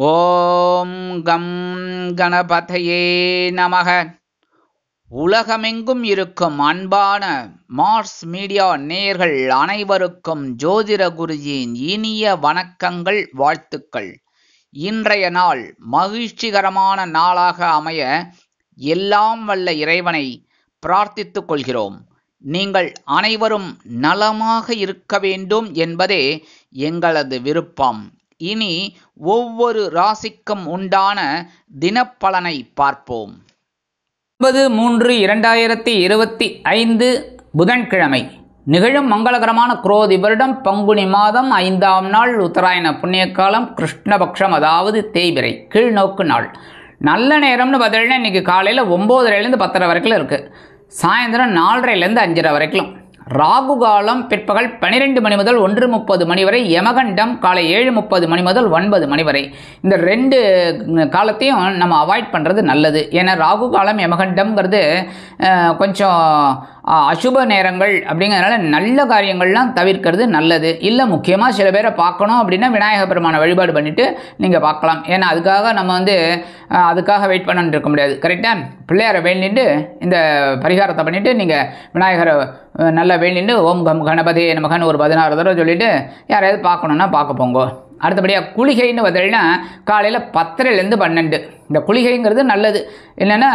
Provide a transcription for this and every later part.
ஓம் come கணபதையே நமக. உலகமெங்கும் இருக்கும் அன்பான மார்ஸ் மீடியா நேயர்கள் அனைவருக்கும் ஜோதிட குருஜியின் இனிய வணக்கங்கள், வாழ்த்துக்கள். இன்றைய நாள் மகிழ்ச்சிகரமான நாளாக அமைய எல்லாம் வல்ல இறைவனை பிரார்த்தித்துக் கொள்கிறோம். நீங்கள் அனைவரும் நலமாக இருக்க வேண்டும் என்பதே எங்களது விருப்பம். இனி ஒவ்வொரு ராசிக்கும் உண்டான தினப்பலனை பார்ப்போம். 9/3/2025 புதன்கிழமை நிகழும் மங்களகரமான குரோதி வருடம் பங்குனி மாதம் 5ஆம் நாள் உத்தராயண புண்ணியகாலம் கிருஷ்ணபக்ஷம், அதாவது தேய்பிறை கீழ்நோக்கு நாள். நல்ல நேரம்னு பார்த்தீங்கன்னா இன்றைக்கி காலையில் 9:30லேருந்து 10:30 வரைக்கும் இருக்குது. சாயந்தரம் 4:30லேருந்து 5:30 வரைக்கும். ராகு காலம் பிற்பகல் 12 மணி முதல் 1:30 மணி வரை. யமகண்டம் காலை 7:30 மணி முதல் 9 மணி வரை. இந்த ரெண்டு காலத்தையும் நம்ம அவாய்ட் பண்ணுறது நல்லது. ஏன்னா ராகு காலம் யமகண்டம்ங்கிறது கொஞ்சம் அசுப நேரங்கள் அப்படிங்கிறதுனால நல்ல காரியங்கள்லாம் தவிர்க்கிறது நல்லது. இல்லை முக்கியமாக சில பேரை பார்க்கணும் அப்படின்னா விநாயகர் பெருமானை வழிபாடு பண்ணிவிட்டு நீங்கள் பார்க்கலாம். ஏன்னா அதுக்காக நம்ம அதுக்காக வெயிட் பண்ணிட்டு இருக்க முடியாது. கரெக்டாக பிள்ளையாரை வேண்டிட்டு இந்த பரிகாரத்தை பண்ணிவிட்டு நீங்கள் விநாயகரை நல்லா வேண்டிட்டு ஓம் கம் கணபதி நமகன்னு ஒரு 16 தடவை சொல்லிவிட்டு யாரையாவது பார்க்கணுன்னா பார்க்க போங்க. அடுத்தபடியாக குளிகைன்னு பார்த்தீங்கன்னா காலையில் 10:30லேருந்து 12. இந்த குளிகைங்கிறது நல்லது. என்னென்னா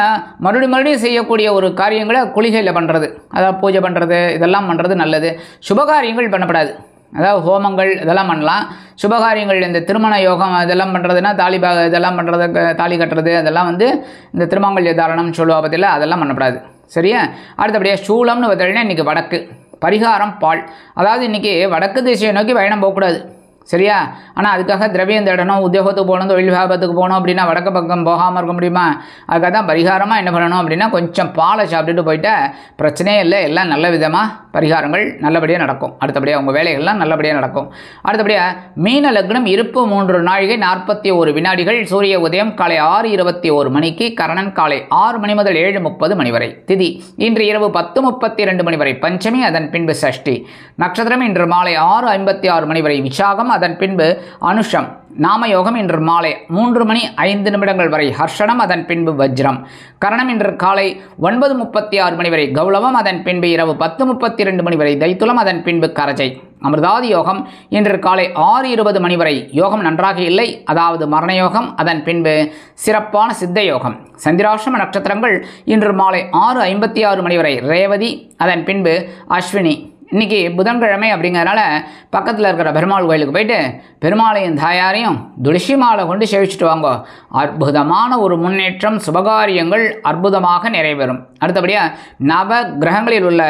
மறுபடியும் செய்யக்கூடிய ஒரு காரியங்களை குளிகையில் பண்ணுறது, அதாவது பூஜை பண்ணுறது, இதெல்லாம் பண்ணுறது நல்லது. சுபகாரியங்கள் பண்ணப்படாது. அதாவது ஹோமங்கள் இதெல்லாம் பண்ணலாம். சுபகாரியங்கள் இந்த திருமண யோகம் இதெல்லாம் பண்ணுறதுன்னா இதெல்லாம் பண்ணுறது, தாலி கட்டுறது, அதெல்லாம் இந்த திருமாங்கல்ய தாரணம்னு சொல்லுவா பற்றியில் அதெல்லாம் பண்ணப்படாது. சரியா? அடுத்தபடியாக சூளம்னு பார்த்தீங்கன்னா இன்றைக்கி வடக்கு. பரிகாரம் பால். அதாவது இன்றைக்கி வடக்கு திசையை நோக்கி பயணம் போகக்கூடாது. சரியா? ஆனால் அதுக்காக திரவியம் தேடணும், உத்தியோகத்துக்கு போகணும், தொழில் வியாபாரத்துக்கு போகணும் அப்படின்னா வடக்கு பக்கம் போகாமல் இருக்க முடியுமா? அதுக்காக தான் பரிகாரமாக என்ன பண்ணணும் அப்படின்னா கொஞ்சம் பாலை சாப்பிட்டுட்டு போயிட்டால் பிரச்சனையே இல்லை. எல்லாம் நல்ல விதமாக பரிகாரங்கள் நல்லபடியாக நடக்கும். அடுத்தபடியாக உங்கள் வேலைகள்லாம் நல்லபடியாக நடக்கும். அடுத்தபடியாக மீன லக்னம் இருப்பு 3 நாழிகை 41 வினாடிகள். சூரிய உதயம் காலை 6:21 மணிக்கு. கரணன் காலை 6 மணி முதல் 7:30 மணி வரை. திதி இன்று இரவு 10:32 மணி வரை பஞ்சமி, அதன் பின்பு சஷ்டி. நட்சத்திரம் இன்று மாலை 6:56 மணி வரை விசாகம், அதன் பின்பு அனுஷம். நாமயோகம் இன்று மாலை 3:05 வரை ஹர்ஷனம், அதன் பின்பு வஜ்ரம். கரணம் இன்று காலை 9:36 மணி வரை கௌளவம், அதன் பின்பு இரவு 10:32 மணி வரை தைத்துலம், அதன் பின்பு கரஜை. அமிர்தாதி யோகம் இன்று காலை 6:20 மணி வரை. யோகம் நன்றாக இல்லை, அதாவது மரணயோகம், அதன் பின்பு சிறப்பான சித்த யோகம். சந்திராஷ்டம நட்சத்திரங்கள் இன்று மாலை 6:56 மணி வரை ரேவதி, அதன் பின்பு அஸ்வினி. இன்றைக்கி புதன்கிழமை அப்படிங்கிறதுனால பக்கத்தில் இருக்கிற பெருமாள் கோயிலுக்கு போயிட்டு பெருமாளையும் தாயாரையும் துளசி மாலை கொண்டு சேவிச்சுட்டு வாங்க. அற்புதமான ஒரு முன்னேற்றம், சுபகாரியங்கள் அற்புதமாக நிறைவேறும். அடுத்தபடியாக நவ கிரகங்களில் உள்ள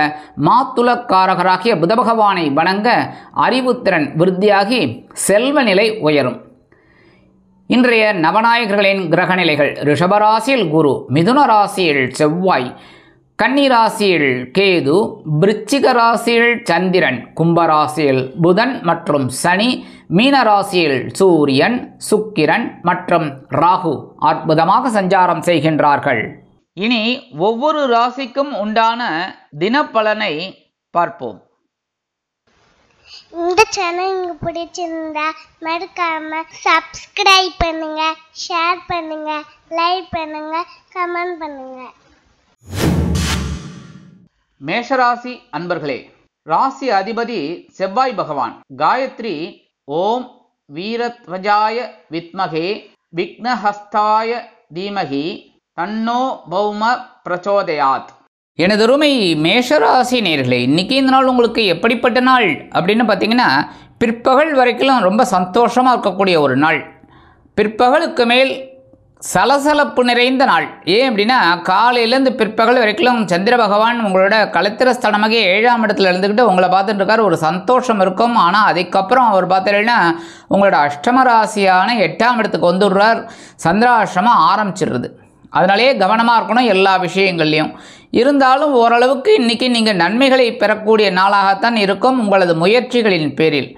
மாத்துலக்காரகராகிய புத பகவானை வணங்க அறிவுத்திறன் விருத்தியாகி செல்வ நிலை உயரும். இன்றைய நவநாயகர்களின் கிரகநிலைகள்: ரிஷபராசியில் குரு, மிதுன ராசியில் செவ்வாய், கன்னிராசியில் கேது, விருச்சிக ராசியில் சந்திரன், கும்பராசியில் புதன் மற்றும் சனி, மீனராசியில் சூரியன், சுக்கிரன் மற்றும் ராகு அற்புதமாக சஞ்சாரம் செய்கின்றார்கள். இனி ஒவ்வொரு ராசிக்கும் உண்டான தினப்பலனை பார்ப்போம். இந்த சேனல் உங்களுக்கு பிடிச்சிருந்தா மறக்காம சப்ஸ்கிரைப் பண்ணுங்க, ஷேர் பண்ணுங்க, லைக் பண்ணுங்க, கமெண்ட் பண்ணுங்க. மேஷராசி அன்பர்களே, ராசி அதிபதி செவ்வாய் பகவான். காயத்ரி ஓம் வீரத்வஜாய வித்மகே விக்னஹஸ்தாய தீமகி தன்னோ பௌம பிரச்சோதயாத். எனதொருமை மேஷராசி நேயர்களே, இன்றைக்கி இந்த நாள் உங்களுக்கு எப்படிப்பட்ட நாள் அப்படின்னு பார்த்தீங்கன்னா பிற்பகல் வரைக்கும் ரொம்ப சந்தோஷமாக இருக்கக்கூடிய ஒரு நாள். பிற்பகலுக்கு மேல் சலசலப்பு நிறைந்த நாள். ஏன் அப்படின்னா காலையிலேருந்து பிற்பகல் வரைக்கும் சந்திர பகவான் உங்களோட கலத்திரஸ்தானமாக 7ஆம் இடத்துல இருந்துக்கிட்டு உங்களை பார்த்துட்டு இருக்கார். ஒரு சந்தோஷம் இருக்கும். ஆனால் அதுக்கப்புறம் அவர் பார்த்தீங்கன்னா உங்களோட அஷ்டம ராசியான 8ஆம் இடத்துக்கு வந்துடுறார். சந்திராஷ்டமம் ஆரம்பிச்சிடுறது. அதனாலே கவனமாக இருக்கணும் எல்லா விஷயங்கள்லையும். இருந்தாலும் ஓரளவுக்கு இன்றைக்கி நீங்கள் நன்மைகளை பெறக்கூடிய நாளாகத்தான் இருக்கும். உங்களது முயற்சிகளின் பேரில்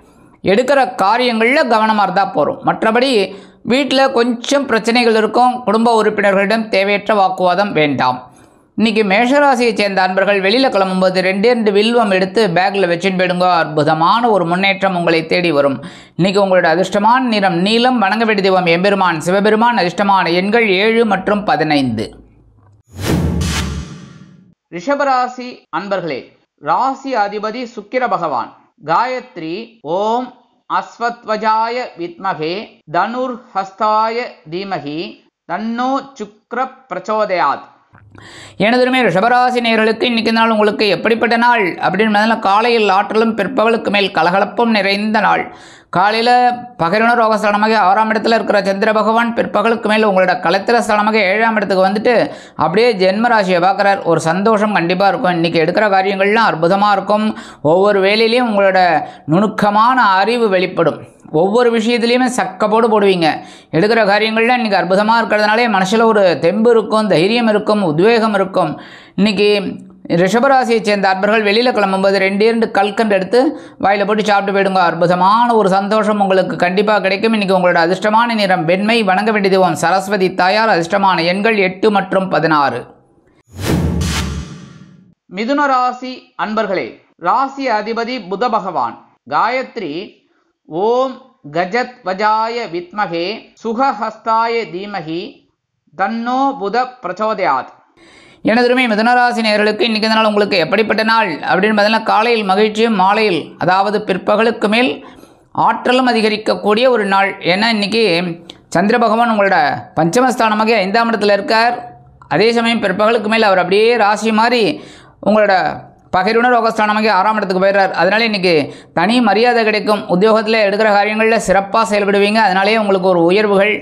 எடுக்கிற காரியங்களில் கவனமாக இருந்தால் போகிறோம். மற்றபடி வீட்டில் கொஞ்சம் பிரச்சனைகள் இருக்கும். குடும்ப உறுப்பினர்களிடம் தேவையற்ற வாக்குவாதம் வேண்டாம். இன்றைக்கி மேஷராசியை சேர்ந்த அன்பர்கள் வெளியில் கிளம்பும்போது 2 வில்வம் எடுத்து பேக்கில் வச்சுன்னு போயிடுங்க. அற்புதமான ஒரு முன்னேற்றம் உங்களை தேடி வரும். இன்றைக்கி உங்களோட அதிர்ஷ்டமான நிறம் நீலம். வணங்க வேண்டிய தெய்வம் எம்பெருமான் சிவபெருமான். அதிர்ஷ்டமான எண்கள் 7 மற்றும் 15. ரிஷபராசி அன்பர்களே, ராசி அதிபதி சுக்கிர பகவான். காயத்ரி ஓம் அஸ்வத்வஜாய வித்மகே தனுர்ஹஸ்தாய தீமகி தன்னோ சுக்ர பிரச்சோதயாத். எனதுமே ரிஷபராசி நேயர்களுக்கு இன்றைக்கி நாள் உங்களுக்கு எப்படிப்பட்ட நாள் அப்படின்னு காலையில் ஆற்றலும் பிற்பகலுக்கு மேல் கலகலப்பும் நிறைந்த நாள். காலையில் பகிரன ரோகஸ்தானமாக 6ஆம் இடத்துல இருக்கிற சந்திர பகவான் பிற்பகலுக்கு மேல் உங்களோட கலத்திர ஸ்தானமாக 7ஆம் இடத்துக்கு வந்துட்டு அப்படியே ஜென்மராசியை பார்க்குறார். ஒரு சந்தோஷம் கண்டிப்பாக இருக்கும். இன்றைக்கி எடுக்கிற காரியங்கள்லாம் அற்புதமாக இருக்கும். ஒவ்வொரு வேலையிலையும் உங்களோட நுணுக்கமான அறிவு வெளிப்படும். ஒவ்வொரு விஷயத்துலையுமே சக்கப்போடு போடுவீங்க. எடுக்கிற காரியங்கள்லாம் இன்றைக்கி அற்புதமாக இருக்கிறதுனாலே மனசில் ஒரு தெம்பு இருக்கும், தைரியம் இருக்கும், உத்வேகம் இருக்கும். இன்றைக்கி ரிஷபராசியை சேர்ந்த அன்பர்கள் வெளியில் கிளம்பும்போது 2 கல்கண்டு எடுத்து வாயில் போட்டு சாப்பிட்டு போயிடுங்க. அற்புதமான ஒரு சந்தோஷம் உங்களுக்கு கண்டிப்பாக கிடைக்கும். இன்றைக்கி உங்களோட அதிர்ஷ்டமான நிறம் வெண்மை. வணங்க வேண்டிய தெய்வம் சரஸ்வதி தாயார். அதிர்ஷ்டமான எண்கள் 8 மற்றும் 16. மிதுன ராசி அன்பர்களே, ராசி அதிபதி புத பகவான். காயத்ரி ஓம் கஜத் வஜாய வித்மகே சுகஹஸ்தாய தீமகி தன்னோ புத பிரச்சோதயாத். எனதுமே மிதுனராசி நேயர்களுக்கு இன்றைக்கி நாள் உங்களுக்கு எப்படிப்பட்ட நாள் அப்படின்னு பார்த்தீங்கன்னா காலையில் மகிழ்ச்சியும் மாலையில் அதாவது பிற்பகலுக்கு மேல் ஆற்றலும் அதிகரிக்கக்கூடிய ஒரு நாள். ஏன்னா இன்றைக்கி சந்திர பகவான் உங்களோட பஞ்சமஸ்தானமாக 5ஆம் இடத்துல இருக்கார். அதே சமயம் பிற்பகலுக்கு மேல் அவர் அப்படியே ராசி மாதிரி உங்களோட பகிர்வுணர் ரோகஸ்தானமாக 6ஆம் இடத்துக்கு போயிடுறார். அதனால் இன்றைக்கி தனி மரியாதை கிடைக்கும். உத்தியோகத்தில் எடுக்கிற காரியங்களில் சிறப்பாக செயல்படுவீங்க. அதனாலேயே உங்களுக்கு ஒரு உயர்வுகள்,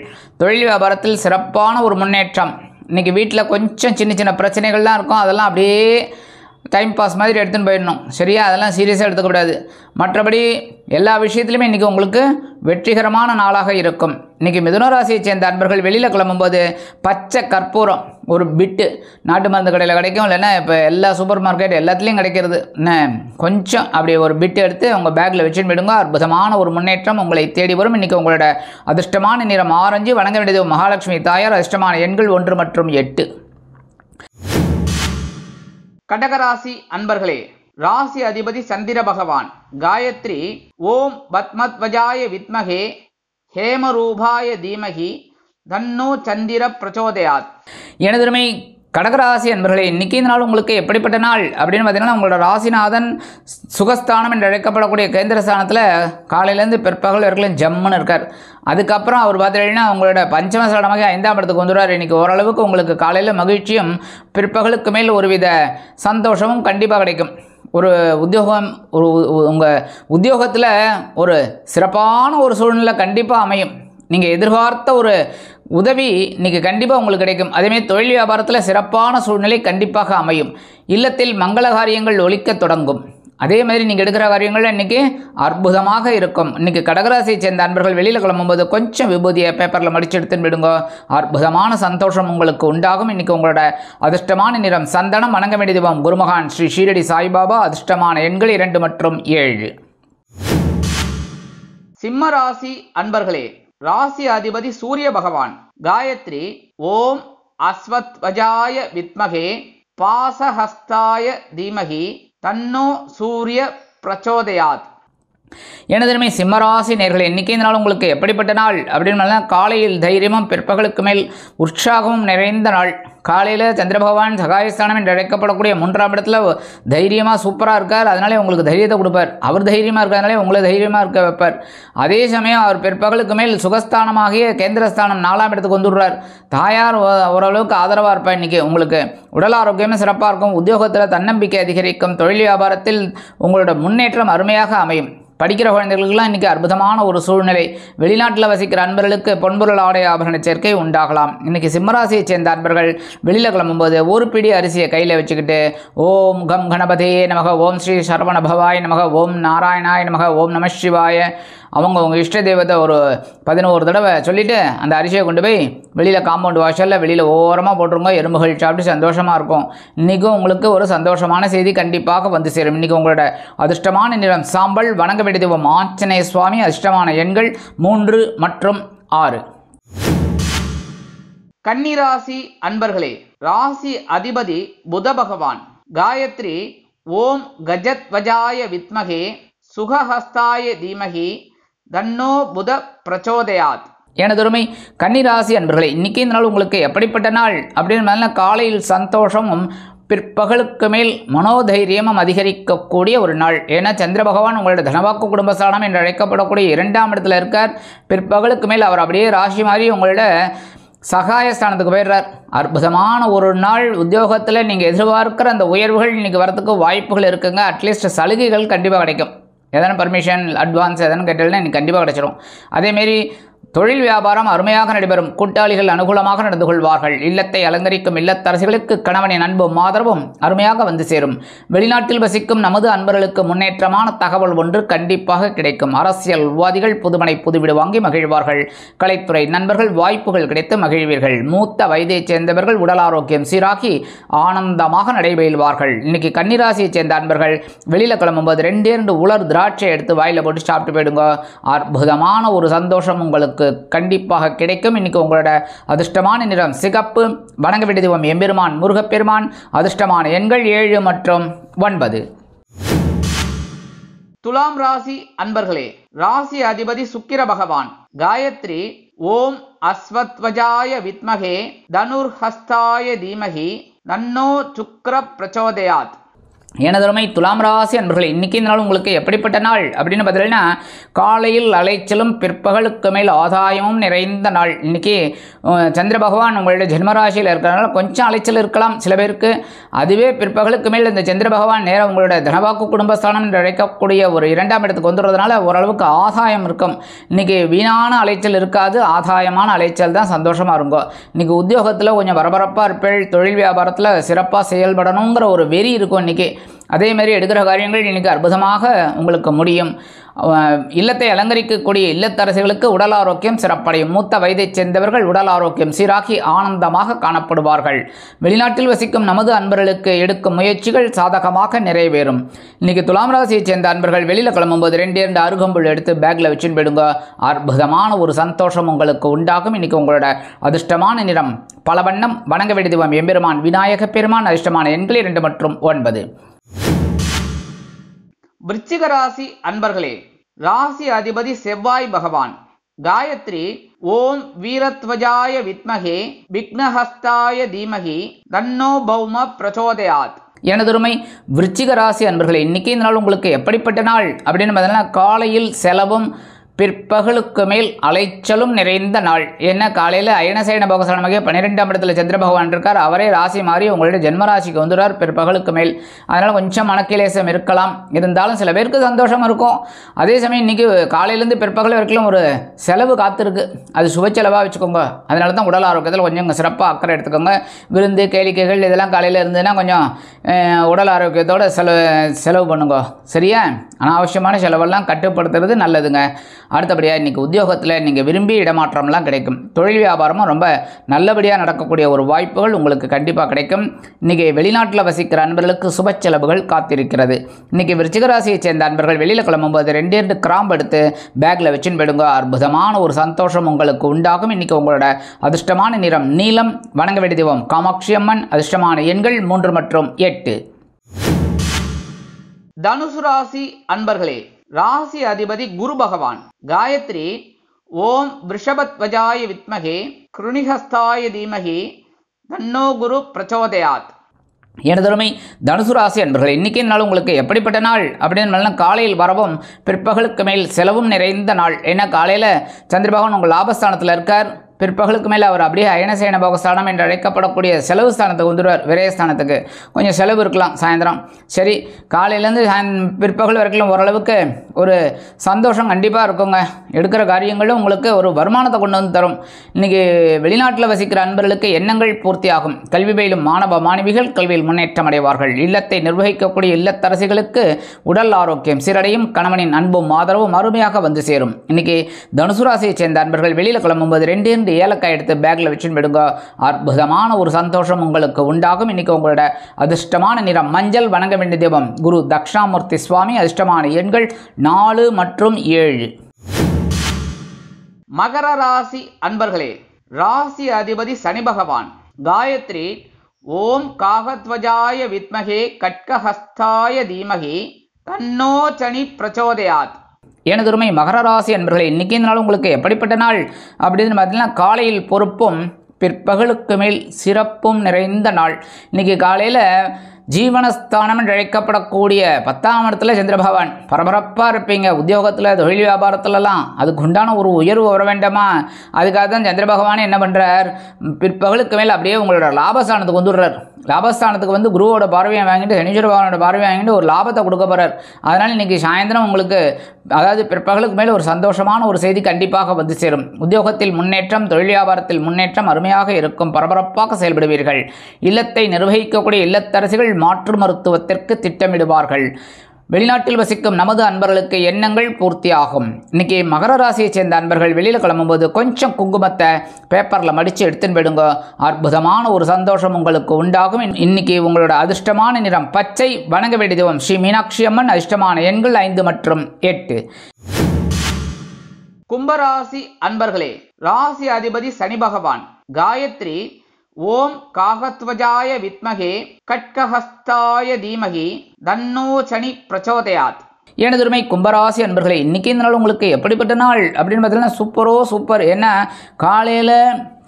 தொழில் வியாபாரத்தில் சிறப்பான ஒரு முன்னேற்றம். இன்றைக்கி வீட்டில் கொஞ்சம் சின்ன சின்ன பிரச்சனைகள்லாம் இருக்கும். அதெல்லாம் அப்படியே டைம் பாஸ் மாதிரி எடுத்துன்னு போயிடணும். சரியா? அதெல்லாம் சீரியஸாக எடுத்துக்கூடாது. மற்றபடி எல்லா விஷயத்துலையுமே இன்றைக்கி உங்களுக்கு வெற்றிகரமான நாளாக இருக்கும். இன்றைக்கி மிதுனராசியை சேர்ந்த அன்பர்கள் வெளியில் கிளம்பும்போது பச்சை கற்பூரம் ஒரு பிட்டு நாட்டு மருந்து கடையில் கிடைக்கும். இல்லைன்னா இப்போ எல்லா சூப்பர் மார்க்கெட் எல்லாத்துலேயும் கிடைக்கிறது. கொஞ்சம் அப்படி ஒரு பிட்டு எடுத்து உங்கள் பேக்கில் வச்சுட்டு போயிடுங்க. அற்புதமான ஒரு முன்னேற்றம் உங்களை தேடி வரும். இன்றைக்கி உங்களோட அதிர்ஷ்டமான நிறம் ஆரஞ்சு. வணங்க வேண்டியது மகாலட்சுமி தாயார். அதிர்ஷ்டமான எண்கள் 1 மற்றும் 8. கடகராசி அன்பர்களே, ராசி அதிபதி சந்திர பகவான். காயத்ரி ஓம் பத்மத்வஜாய வித்மகே ஹேமரூபாய தீமகி தன்னோ சந்திர பிரச்சோதயாத். எனதுமை கடகராசி அன்பர்களே, இன்றைக்கி இந்த நாள் உங்களுக்கு எப்படிப்பட்ட நாள் அப்படின்னு பார்த்தீங்கன்னா உங்களோட ராசிநாதன் சுகஸ்தானம் என்று அழைக்கப்படக்கூடிய கேந்திரஸ்தானத்தில் காலையிலேருந்து பிற்பகல் வரைக்கும் ஜம்முன்னு இருக்கார். அதுக்கப்புறம் அவர் பார்த்தீங்கன்னா உங்களோட பஞ்சமஸ்தானமாக 5ஆம் இடத்துக்கு வந்துடுவார். இன்றைக்கி ஓரளவுக்கு உங்களுக்கு காலையில் மகிழ்ச்சியும் பிற்பகலுக்கு மேல் ஒருவித சந்தோஷமும் கண்டிப்பாக கிடைக்கும். ஒரு உத்தியோகம் உங்கள் உத்தியோகத்தில் ஒரு சிறப்பான ஒரு சூழ்நிலை கண்டிப்பாக அமையும். நீங்கள் எதிர்பார்த்த ஒரு உதவி இன்றைக்கி கண்டிப்பாக உங்களுக்கு கிடைக்கும். அதேமாதிரி தொழில் வியாபாரத்தில் சிறப்பான சூழ்நிலை கண்டிப்பாக அமையும். இல்லத்தில் மங்கள காரியங்கள் ஒலிக்க தொடங்கும். அதே மாதிரி நீங்கள் எடுக்கிற காரியங்கள் இன்றைக்கி அற்புதமாக இருக்கும். இன்றைக்கி கடகராசியை சேர்ந்த அன்பர்கள் வெளியில் கிளம்பும்போது கொஞ்சம் விபூதியை பேப்பரில் மடித்து எடுத்துன்னு விடுங்க. அற்புதமான சந்தோஷம் உங்களுக்கு உண்டாகும். இன்றைக்கி உங்களோட அதிர்ஷ்டமான நிறம் சந்தனம். வணங்க வேண்டிய தெய்வம் குருமகான் ஸ்ரீ ஷீரடி சாய்பாபா. அதிர்ஷ்டமான எண்கள் 2 மற்றும் 7. சிம்ம ராசி அன்பர்களே, ராசி அதிபதி சூரிய பகவான். காயத்ரி ஓம் அஸ்வத்வஜாய வித்மகே பாசஹஸ்தாய தீமகி தன்னோ சூரிய பிரச்சோதயாத். எனதுமே சிம்மராசி நேயர்களே, இன்றைக்கி இந்த நாள் உங்களுக்கு எப்படிப்பட்ட நாள் அப்படின்னு காலையில் தைரியமும் பிற்பகலுக்கு மேல் உற்சாகமும் நிறைந்த நாள். காலையில் சந்திர பகவான் சகாயஸ்தானம் என்று அழைக்கப்படக்கூடிய 3ஆம் இடத்துல தைரியமாக சூப்பராக இருக்கார். அதனாலே உங்களுக்கு தைரியத்தை கொடுப்பார். அவர் தைரியமாக இருக்கிறதுனாலே உங்களை தைரியமாக இருக்க வைப்பார். அதே சமயம் அவர் பிற்பகலுக்கு மேல் சுகஸ்தானமாகிய கேந்திரஸ்தானம் 4ஆம் இடத்துக்கு வந்துடுறார். தாயார் ஓரளவுக்கு ஆதரவாக இருப்பார். இன்றைக்கி உங்களுக்கு உடல் ஆரோக்கியமே சிறப்பாக இருக்கும். உத்தியோகத்தில் தன்னம்பிக்கை அதிகரிக்கும். தொழில் வியாபாரத்தில் உங்களோட முன்னேற்றம் அருமையாக அமையும். படிக்கிற குழந்தைகளுக்கெல்லாம் இன்றைக்கி அற்புதமான ஒரு சூழ்நிலை. வெளிநாட்டில் வசிக்கிற அன்பர்களுக்கு பொன்பொருள் ஆடை ஆபரண சேர்க்கை உண்டாகலாம். இன்றைக்கி சிம்மராசியை சேர்ந்த அன்பர்கள் வெளியில் கிளம்பும்போது ஒரு பிடி அரிசியை கையில் வச்சுக்கிட்டு ஓம் கம் கணபதே நமக, ஓம் ஸ்ரீ சரவண பவாய் நமக, ஓம் நாராயணாய் நமக, ஓம் நம சிவாய உங்கள் இஷ்ட தெய்வத்தை ஒரு 11 தடவை சொல்லிவிட்டு அந்த அரிசியை கொண்டு போய் வெளியில் காம்பவுண்ட் வாசலில் வெளியில் ஓரமாக போட்டுருங்க. எறும்புகள் சாப்பிட்டு சந்தோஷமாக இருக்கும். இன்றைக்கும் உங்களுக்கு ஒரு சந்தோஷமான செய்தி கண்டிப்பாக வந்து சேரும். இன்றைக்கி உங்களோட அதிர்ஷ்டமான நிறம் சாம்பல். வணங்க வேண்டிய தெய்வம் ஆஞ்சநேய சுவாமி. அதிர்ஷ்டமான எண்கள் 3 மற்றும் 6. கன்னிராசி அன்பர்களே, ராசி அதிபதி புத பகவான். காயத்ரி ஓம் கஜத்வஜாய வித்மகே சுகஹஸ்தாய தீமகி தன்னோ புத பிரச்சோதயாத். எனதொருமை கன்னிராசி அன்பர்களே, இன்னைக்கு இந்த நாள் உங்களுக்கு எப்படிப்பட்ட நாள் அப்படின்னு காலையில் சந்தோஷமும் பிற்பகலுக்கு மேல் மனோதைரியமும் அதிகரிக்கக்கூடிய ஒரு நாள். ஏன்னா சந்திர பகவான் உங்களோட தனவாக்கு குடும்பஸ்தானம் என்று அழைக்கப்படக்கூடிய 2ஆம் இடத்துல இருக்கார். பிற்பகலுக்கு மேல் அவர் அப்படியே ராசி மாதிரி உங்களோட சகாயஸ்தானத்துக்கு போயிடுறார். அற்புதமான ஒரு நாள். உத்தியோகத்தில் நீங்கள் எதிர்பார்க்கிற அந்த உயர்வுகள் இன்றைக்கி வரத்துக்கு வாய்ப்புகள் இருக்குங்க. அட்லீஸ்ட் சலுகைகள் கண்டிப்பாக கிடைக்கும். எதனா பர்மிஷன் அட்வான்ஸ் எதனா கேட்டாலும் எனக்கு கண்டிப்பாக கிடைச்சிடும். அதேமாரி தொழில் வியாபாரம் அருமையாக நடைபெறும். கூட்டாளிகள் அனுகூலமாக நடந்து கொள்வார்கள். இல்லத்தை அலங்கரிக்கும் இல்லத்தரசிகளுக்கு கணவனின் அன்பும் ஆதரவும் அருமையாக வந்து சேரும். வெளிநாட்டில் வசிக்கும் நமது அன்பர்களுக்கு முன்னேற்றமான தகவல் ஒன்று கண்டிப்பாக கிடைக்கும். அரசியல்வாதிகள் புதுமனை புதுவிடு வாங்கி மகிழ்வார்கள். கலைத்துறை நண்பர்கள் வாய்ப்புகள் கிடைத்து மகிழ்வீர்கள். மூத்த வயதைச் சேர்ந்தவர்கள் உடல் ஆரோக்கியம் சீராகி ஆனந்தமாக நடைபெறுவார்கள். இன்னைக்கு கன்னிராசியைச் சேர்ந்த அன்பர்கள் வெளியில் கிளம்பும்போது 2 உலர் திராட்சை எடுத்து வாயில் போட்டு சாப்பிட்டு போயிடுங்க. அற்புதமான ஒரு சந்தோஷம் உங்களுக்கு கண்டிப்பாக கிடைக்கும். இன்னைக்கு உங்களோட அதிர்ஷ்டமான நிறம் சிகப்பு. வணங்க வேண்டிய தெய்வம் எம்பெருமான் முருகப்பெருமான். அதிர்ஷ்டமான எண்கள் 7 மற்றும் 9. துலாம் ராசி அன்பர்களே, ராசி அதிபதி சுக்கிர பகவான். காயத்ரி ஓம் அஸ்வத்வஜாய வித்மகே தனுர்ஹஸ்தாய தீமகி தன்னோ சுக்கிர பிரச்சோதயாத். எனதருமை துலாம் ராசி அன்பர்களே, இன்றைக்கி இந்த நாள் உங்களுக்கு எப்படிப்பட்ட நாள் அப்படின்னு பார்த்தீங்கன்னா, காலையில் அலைச்சலும் பிற்பகலுக்கு மேல் ஆதாயமும் நிறைந்த நாள். இன்றைக்கி சந்திர பகவான் உங்களுடைய ஜென்மராசியில் இருக்கிறதுனால கொஞ்சம் அலைச்சல் இருக்கலாம் சில பேருக்கு. அதுவே பிற்பகலுக்கு மேல் இந்த சந்திர பகவான் நேரம் உங்களோட தனவாக்கு குடும்பஸ்தானம் என்று அழைக்கக்கூடிய ஒரு 2ஆம் இடத்துக்கு வந்துடுறதுனால ஓரளவுக்கு ஆதாயம் இருக்கும். இன்றைக்கி வீணான அலைச்சல் இருக்காது, ஆதாயமான அலைச்சல் தான் சந்தோஷமாக இருக்கும். இன்றைக்கி உத்தியோகத்தில் கொஞ்சம் பரபரப்பாக இருப்பேள். தொழில் வியாபாரத்தில் சிறப்பாக செயல்படணுங்கிற ஒரு வெறி இருக்கும் இன்றைக்கி. அதேமாதிரி எடுக்கிற காரியங்கள் இன்றைக்கி அற்புதமாக உங்களுக்கு முடியும். இல்லத்தை அலங்கரிக்கக்கூடிய இல்லத்தரசிகளுக்கு உடல் ஆரோக்கியம் சிறப்படையும். மூத்த வயதைச் சேர்ந்தவர்கள் உடல் ஆரோக்கியம் சீராகி ஆனந்தமாக காணப்படுவார்கள். வெளிநாட்டில் வசிக்கும் நமது அன்பர்களுக்கு எடுக்கும் முயற்சிகள் சாதகமாக நிறைவேறும். இன்றைக்கி துலாம் ராசியைச் சேர்ந்த அன்பர்கள் வெளியில் கிளம்பும்போது 2 அருகம்புல் எடுத்து பேக்கில் வச்சுன்னு போயிடுங்க. அற்புதமான ஒரு சந்தோஷம் உங்களுக்கு உண்டாகும். இன்றைக்கி உங்களோட அதிர்ஷ்டமான நிறம் பல வண்ணம். வணங்க வேண்டிய தெய்வம் எம்பெருமான் விநாயக பெருமான். அதிர்ஷ்டமான எண்கள் 2 மற்றும் 9. விருச்சிக ராசி அன்பர்களே, ராசி அதிபதி செவ்வாய் பகவான். காயத்ரி ஓம் வீரத்வஜாய வித்மகே விக்னஹஸ்தாய தீமகி தன்னோ பௌம பிரச்சோதயாத். எனதொருமை விருச்சிக ராசி அன்பர்களே, இன்றைக்கி இந்த நாள் உங்களுக்கு எப்படிப்பட்ட நாள் அப்படின்னு பார்த்தீங்கன்னா, காலையில் செலவும் பிற்பகலுக்கு மேல் அலைச்சலும் நிறைந்த நாள். என்ன காலையில் அயனசேன போகசானமாக 12ஆம் இடத்துல சந்திர பகவான் இருக்கார். அவரே ராசி மாறி உங்களுடைய ஜென்மராசிக்கு வந்துடுறார் பிற்பகலுக்கு மேல். அதனால் கொஞ்சம் மனக்கிலேசம் இருக்கலாம். இருந்தாலும் சில பேருக்கு சந்தோஷம் இருக்கும். அதே சமயம் இன்றைக்கி காலையிலேருந்து பிற்பகல் வரைக்கும் ஒரு செலவு காத்திருக்கு. அது சுப செலவாக வச்சுக்கோங்க. அதனால தான் உடல் ஆரோக்கியத்தில் கொஞ்சம் சிறப்பாக அக்கறை எடுத்துக்கோங்க. விருந்து கேளிக்கைகள் இதெல்லாம் காலையில் இருந்ததுன்னா கொஞ்சம் உடல் ஆரோக்கியத்தோடு செலவு பண்ணுங்க. சரியா? அனாவசியமான செலவெல்லாம் கட்டுப்படுத்துறது நல்லதுங்க. அடுத்தபடியாக இன்றைக்கி உத்தியோகத்தில் நீங்கள் விரும்பிய இடமாற்றம்லாம் கிடைக்கும். தொழில் வியாபாரமும் ரொம்ப நல்லபடியாக நடக்கக்கூடிய ஒரு வாய்ப்புகள் உங்களுக்கு கண்டிப்பாக கிடைக்கும். இன்றைக்கி வெளிநாட்டில் வசிக்கிற அன்பர்களுக்கு சுப செலவுகள் காத்திருக்கிறது. இன்றைக்கி விருச்சிக ராசியைச் சேர்ந்த அன்பர்கள் வெளியில் கிளம்பும்போது 2 கிராம்பு எடுத்து பேக்கில் வச்சுன்னு போயிடுங்க. அற்புதமான ஒரு சந்தோஷம் உங்களுக்கு உண்டாகும். இன்றைக்கி உங்களோட அதிர்ஷ்டமான நிறம் நீலம். வணங்க வேண்டிய தெய்வம் காமாட்சி அம்மன். அதிர்ஷ்டமான எண்கள் 3 மற்றும் 8. தனுசு ராசி அன்பர்களே, ராசி அதிபதி குரு பகவான். காயத்ரி ஓம் விருஷபத்வஜாய வித்மகே கிருணிஹஸ்தாய தீமகி தன்னோ குரு பிரச்சோதயாத். எனதொருமை தனுசு ராசி அன்பர்களே, இன்றைக்கி நாள் உங்களுக்கு எப்படிப்பட்ட நாள் அப்படின்னு காலையில் வரவும் பிற்பகலுக்கு மேல் செலவும் நிறைந்த நாள். ஏன்னா காலையில் சந்திர பகவான் உங்கள் லாபஸ்தானத்தில் இருக்கார். பிற்பகலுக்கு மேலே அவர் அப்படியே அயனசேன போகஸ்தானம் என்று அழைக்கப்படக்கூடிய செலவு ஸ்தானத்துக்கு வந்துடுவார். விரயஸ்தானத்துக்கு கொஞ்சம் செலவு இருக்கலாம் சாயந்தரம். சரி, காலையிலேருந்து பிற்பகல் வரைக்கும் ஓரளவுக்கு ஒரு சந்தோஷம் கண்டிப்பாக இருக்குங்க. எடுக்கிற காரியங்களும் உங்களுக்கு ஒரு வருமானத்தை கொண்டு வந்து தரும். இன்றைக்கி வெளிநாட்டில் வசிக்கிற அன்பர்களுக்கு எண்ணங்கள் பூர்த்தியாகும். கல்வி பயிலும் மாணவ மாணவிகள் கல்வியில் முன்னேற்றம் அடைவார்கள். இல்லத்தை நிர்வகிக்கக்கூடிய இல்லத்தரசிகளுக்கு உடல் ஆரோக்கியம் சீரடையும். கணவனின் அன்பும் ஆதரவும் அருமையாக வந்து சேரும். இன்றைக்கி தனுசு ராசியைச் சேர்ந்த அன்பர்கள் வெளியில் கிளம்பும்போது 2 ஏலக்காய் எடுத்து பேக்கில் வச்சுன்னு விடுங்க. அற்புதமான ஒரு சந்தோஷம் உங்களுக்கு உண்டாகும். இன்றைக்கி உங்களோட அதிர்ஷ்டமான நிறம் மஞ்சள். வணங்க வேண்டிய தெய்வம் குரு தக்ஷாமூர்த்தி சுவாமி. அதிர்ஷ்டமான எண்கள் 4 மற்றும் 7. மகர ராசி அன்பர்களே, ராசி அதிபதி சனி பகவான். காயத்ரி ஓம் காகத்வஜாய வித்மகே கட்கஹஸ்தாய தீமகி தன்னோ சனி பிரச்சோதயாத். எனதுரிமை மகர ராசி அன்பர்களே, இன்னைக்கு இந்த நாள் உங்களுக்கு எப்படிப்பட்ட நாள் அப்படின்னு பார்த்தீங்கன்னா, காலையில் பொறுப்பும் பிற்பகலுக்கு மேல் சிறப்பும் நிறைந்த நாள். இன்னைக்கு காலையில் ஜீவனஸ்தானம் என்று அழைக்கப்படக்கூடிய 10ஆம் இடத்துல சந்திர பகவான். பரபரப்பாக இருப்பீங்க உத்தியோகத்தில், தொழில் வியாபாரத்துலலாம். அதுக்கு உண்டான ஒரு உயர்வு வர வேண்டாமா? அதுக்காக தான் சந்திர பகவான் என்ன பண்ணுறார், பிற்பகலுக்கு மேல் அப்படியே உங்களோட லாபஸ்தானத்துக்கு வந்துடுறார். லாபஸ்தானத்துக்கு வந்து குருவோட பார்வையை வாங்கிட்டு சனீஸ்வர பகவானோட பார்வையை வாங்கிட்டு ஒரு லாபத்தை கொடுக்க போகிறார். அதனால் இன்றைக்கி சாயந்தரம் உங்களுக்கு, அதாவது பிற்பகலுக்கு மேல் ஒரு சந்தோஷமான ஒரு செய்தி கண்டிப்பாக வந்து சேரும். உத்தியோகத்தில் முன்னேற்றம், தொழில் வியாபாரத்தில் முன்னேற்றம் அருமையாக இருக்கும். பரபரப்பாக செயல்படுவீர்கள். இல்லத்தை நிர்வகிக்கக்கூடிய இல்லத்தரசிகள் மாற்று மருத்துவத்திற்கு திட்டமிடுவார்கள். வெளிநாட்டில் வசிக்கும் நமது அன்பர்களுக்கு எண்ணங்கள் பூர்த்தியாகும். இன்னைக்கு மகர ராசியை சேர்ந்த அன்பர்கள் வெளியில் கிளம்பும்போது கொஞ்சம் குங்குமத்தை பேப்பரில் மடித்து எடுத்துன்னு போயிடுங்க. அற்புதமான ஒரு சந்தோஷம் உங்களுக்கு உண்டாகும். இன்னைக்கு உங்களோட அதிர்ஷ்டமான நிறம் பச்சை. வணங்க வேண்டிய தெய்வம் ஸ்ரீ மீனாட்சி அம்மன். அதிர்ஷ்டமான எண்கள் 5 மற்றும் 8. கும்பராசி அன்பர்களே, ராசி அதிபதி சனி பகவான். காயத்ரி ஓம் காகத்வஜாய வித்மகே கட்கஹஸ்தாய தீமகி தன்னோ சனி பிரச்சோதயாத். எனதுரிமை கும்பராசி அன்பர்களே, இன்றைக்கி இந்த நாள் உங்களுக்கு எப்படிப்பட்ட நாள் அப்படின்னு பார்த்தீங்கன்னா சூப்பர். ஏன்னா காலையில்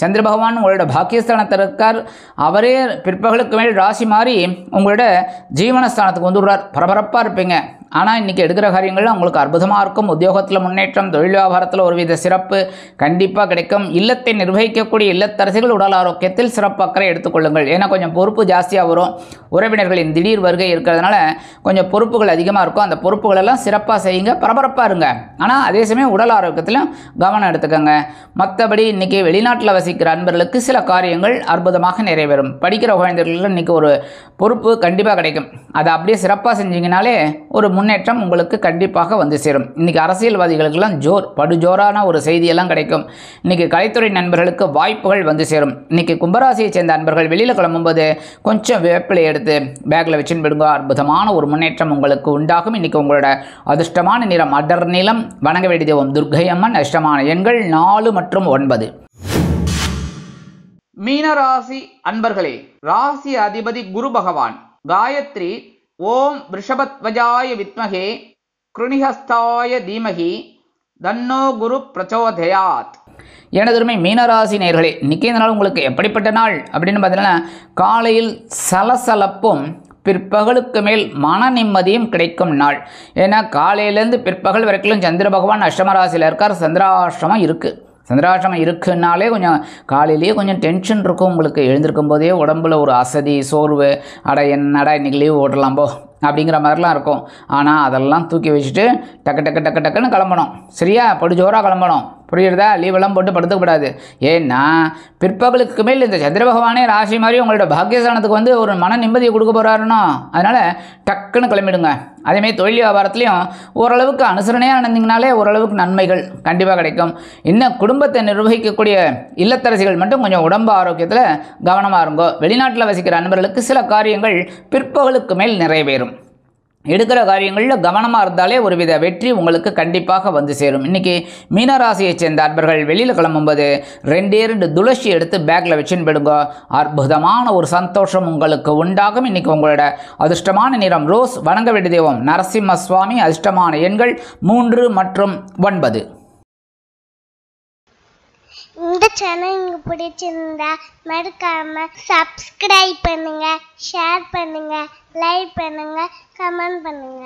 சந்திர பகவான் உங்களோட பாக்கியஸ்தானத்தில் இருக்கார். அவரே பிற்பகலுக்கு மேல் ராசி மாறி உங்களோட ஜீவனஸ்தானத்துக்கு வந்துடுறார். பரபரப்பாக இருப்பீங்க. ஆனால் இன்றைக்கி எடுக்கிற காரியங்கள்லாம் உங்களுக்கு அற்புதமாக இருக்கும். உத்தியோகத்தில் முன்னேற்றம், தொழில் வியாபாரத்தில் ஒருவித சிறப்பு கண்டிப்பாக கிடைக்கும். இல்லத்தை நிர்வகிக்கக்கூடிய இல்லத்தரசிகள் உடல் ஆரோக்கியத்தில் சிறப்பு அக்கறை எடுத்துக்கொள்ளுங்கள். ஏன்னா கொஞ்சம் பொறுப்பு ஜாஸ்தியாக வரும். உறவினர்களின் திடீர் வருகை இருக்கிறதுனால கொஞ்சம் பொறுப்புகள் அதிகமாக இருக்கும். அந்த பொறுப்புகளெல்லாம் சிறப்பாக செய்யுங்க, பரபரப்பாக இருங்க. ஆனால் அதே சமயம் உடல் ஆரோக்கியத்திலும் கவனம் எடுத்துக்கோங்க. மற்றபடி இன்றைக்கி வெளிநாட்டில் வசிக்கிற அன்பர்களுக்கு சில காரியங்கள் அற்புதமாக நிறைவேறும். படிக்கிற குழந்தைகளுக்கு இன்றைக்கி ஒரு பொறுப்பு கண்டிப்பாக கிடைக்கும். அதை அப்படியே சிறப்பாக செஞ்சிங்கனாலே ஒரு முன்னேற்றம் உங்களுக்கு கண்டிப்பாக வந்து சேரும். இன்றைக்கி அரசியல்வாதிகளுக்கெல்லாம் படுஜோரான ஒரு செய்தியெல்லாம் கிடைக்கும். இன்றைக்கி கலைத்துறை நண்பர்களுக்கு வாய்ப்புகள் வந்து சேரும். இன்றைக்கி கும்பராசியை சேர்ந்த அன்பர்கள் வெளியில் கிளம்பும்போது கொஞ்சம் வேப்பிலை எடுத்து பேக்கில் வச்சுன்னு போயிடுங்க. அற்புதமான ஒரு முன்னேற்றம் உங்களுக்கு உண்டாகும். இன்றைக்கி உங்களோட அதிர்ஷ்டமான நிறம் அடர் நீலம். வணங்க வேண்டிய தெய்வம் துர்க்கை அம்மன். அதிர்ஷ்டமான எண்கள் 4 மற்றும் 9. மீனராசி அன்பர்களே, ராசி அதிபதி குரு பகவான். காயத்ரி ஓம் ரிஷபத்வஜாய வித்மகே கிருணிஹஸ்தாய தீமகி தன்னோ குரு பிரச்சோதயாத். எனதுரிமை மீனராசி நேயர்களே, இன்றைக்கி இந்த நாள் உங்களுக்கு எப்படிப்பட்ட நாள் அப்படின்னு பார்த்தீங்கன்னா, காலையில் சலசலப்பும் பிற்பகலுக்கு மேல் மன நிம்மதியும் கிடைக்கும் நாள். ஏன்னா காலையிலேருந்து பிற்பகல் வரைக்கும் சந்திர பகவான் அஷ்டமராசியில் இருக்கார். சந்திராஷ்டமம் இருக்குது. சந்திராஷ்டமம் இருக்குன்னாலே கொஞ்சம் காலையிலேயே கொஞ்சம் டென்ஷன் இருக்கும் உங்களுக்கு. எழுந்திருக்கும் போதே உடம்புல ஒரு அசதி, சோர்வு, என்னடா இன்றைக்கி லீவ் ஓட்டலாம் போ அப்படிங்கிற மாதிரிலாம் இருக்கும். ஆனால் அதெல்லாம் தூக்கி வச்சுட்டு டக்குன்னு கிளம்பணும். சரியா? படுஜோராக கிளம்பணும். புரியுறதா? லீவெல்லாம் போட்டு படுத்தக்கூடாது. ஏன்னா பிற்பகலுக்கு மேல் இந்த சந்திர பகவானே ராசி மாதிரி உங்களோட பாக்கியஸ்தானத்துக்கு வந்து ஒரு மன நிம்மதியை கொடுக்க போகிறாருன்னா, அதனால் டக்குன்னு கிளம்பிடுங்க. அதேமாதிரி தொழில் வியாபாரத்துலேயும் ஓரளவுக்கு அனுசரணையாக நடந்தீங்கனாலே ஓரளவுக்கு நன்மைகள் கண்டிப்பாக கிடைக்கும். இன்னும் குடும்பத்தை நிர்வகிக்கக்கூடிய இல்லத்தரசிகள் மட்டும் கொஞ்சம் உடம்பு ஆரோக்கியத்தில் கவனமாக இருங்கோ. வெளிநாட்டில் வசிக்கிற நண்பர்களுக்கு சில காரியங்கள் பிற்பகலுக்கு மேல் நிறைவேறும். எடுக்கிற காரியங்களில் கவனமாக இருந்தாலே ஒருவித வெற்றி உங்களுக்கு கண்டிப்பாக வந்து சேரும். இன்றைக்கி மீனராசியை சேர்ந்த அன்பர்கள் வெளியில் கிளம்பும்போது 2 துளசி எடுத்து பேக்கில் வச்சுன்னு போயிடுங்க. அற்புதமான ஒரு சந்தோஷம் உங்களுக்கு உண்டாகும். இன்றைக்கி உங்களோட அதிர்ஷ்டமான நிறம் ரோஸ். வணங்க வேண்டிய தெய்வம் நரசிம்ம சுவாமி. அதிர்ஷ்டமான எண்கள் 3 மற்றும் 9. இந்த சேனல் உங்களுக்கு பிடிச்சிருந்தா மறக்காம சப்ஸ்கிரைப் பண்ணுங்க, ஷேர் பண்ணுங்க, லைக் பண்ணுங்க, கமெண்ட் பண்ணுங்க.